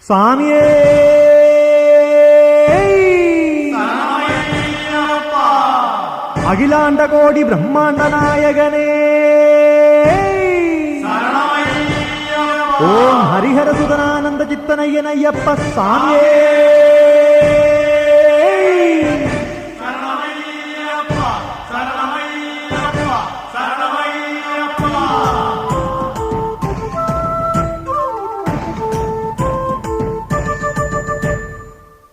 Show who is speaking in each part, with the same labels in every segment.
Speaker 1: சாமியே அகிலாண்ட கோடி பிரம்மாண்ட நாயகனே ஓம் ஹரிஹர சுதனானந்த சித்தனையன் ஐயப்ப சாமியே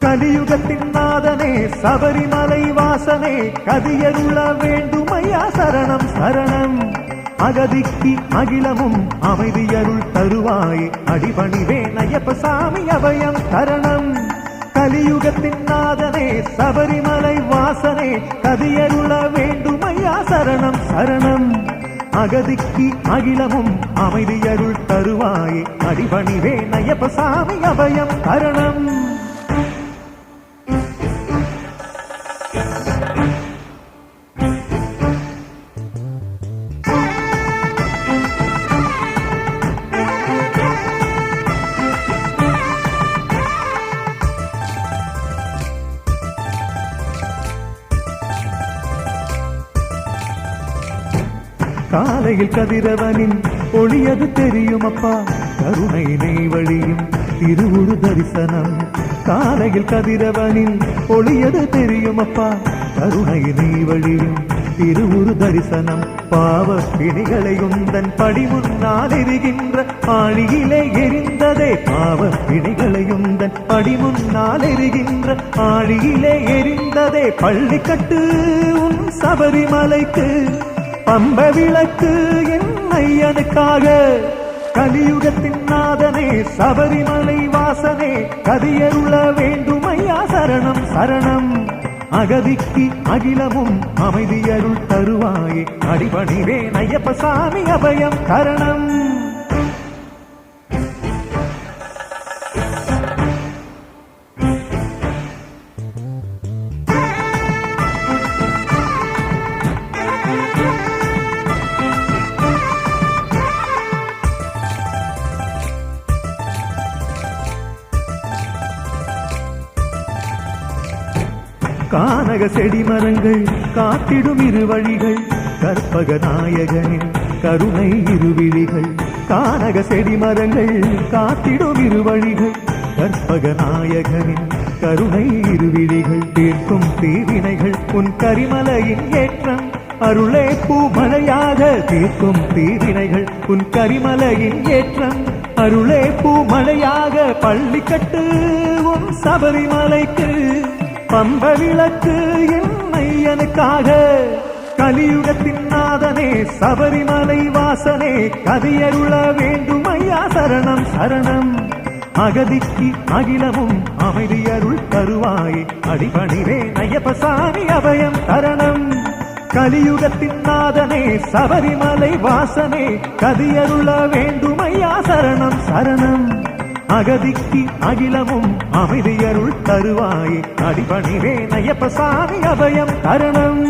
Speaker 1: கலியுகத்தின் நாதனே சபரிமலை வாசனே கதியருள வேண்டுமையா சரணம் சரணம் அகதிக்கு அகிலமும் அமைதியருள் தருவாய் அடிபணிவேன் ஐயப்ப சாமி அபயம் தரணம் கலியுகத்தின் நாதனே சபரிமலை வாசனே கதியருள வேண்டுமையா சரணம் சரணம் அகதிக்கு அகிலமும் அமைதியருள் தருவாய் அடிபணிவேன் ஐயப்ப சாமி அபயம் தரணம் காலையில் கதிரவனின் ஒளியது தெரியும் அப்பா கருணை நெய்வழியும் திருவுரு தரிசனம் காலையில் கதிரவனின் ஒளியது தெரியும் அப்பா கருணை நெய்வழியும் திருவுரு தரிசனம் பாவ பிணிகளையும் தன் படி முன்னால் எரிகின்ற ஆழியிலே எரிந்ததே பாவ பிணிகளையும் தன் படி முன்னால் எரிகின்ற ஆழியிலே எரிந்ததே பள்ளிக்கட்டு உன் சபரிமலைக்கு பம்ப விளக்கு என் ஐயனுக்காக கலியுகத்தின் நாதனே சபரிமலை வாசனே கதியருள வேண்டுமையா சரணம் சரணம் அகதிக்கு அகிலமும் அமைதியருள் தருவாயே அடிபணிவேன் ஐயப்ப சாமி அபயம் தரணம் கானக செடி மரங்கள் காத்திடும் இரு வழிகள் கற்பக நாயகனின் கருணை இருவிழிகள் கானக செடி மரங்கள் காத்திடும் இரு வழிகள் கற்பக நாயகனின் கருணை இருவிழிகள் தீர்க்கும் தீவினைகள் உன் கரிமலையின் ஏற்றம் அருளே பூமழையாக தீர்க்கும் தீவினைகள் உன் கரிமலையின் ஏற்றம் அருளே பூமழையாக பள்ளிக்கட்டு உன் சபரிமலைக்கு பம்ப விளக்கு என் ஐயனுக்காக கலியுகத்தின் நாதனே சபரிமலை வாசனே கதியருள வேண்டுமையா சரணம் சரணம் அகதிக்கு அகிலமும் அமைதியருள் தருவாயே அடிபணிவேன் ஐயப்ப சாமி அபயம் தரணம் கலியுகத்தின் நாதனே சபரிமலை வாசனே கதியருள வேண்டுமையா சரணம் சரணம் அகதிக்கு அகிலமும் அமைதியருள் தருவாயே அடிபணிவேன் ஐயப்ப சாமி அபயம் தரணம்